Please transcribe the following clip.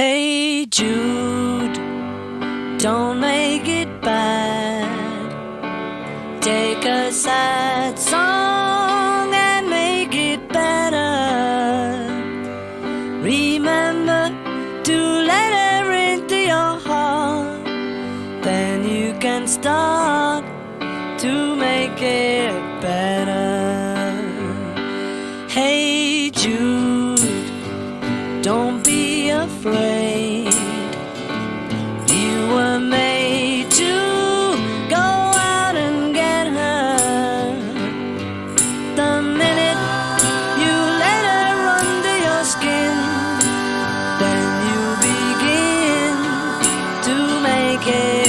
Hey Jude, don't make it bad. Take a sad song and make it better. Remember to let her into your heart. Then you can start to make it better. Hey Jude, don't be afraid. You were made to go out and get her. The minute you let her under your skin, then you begin to make it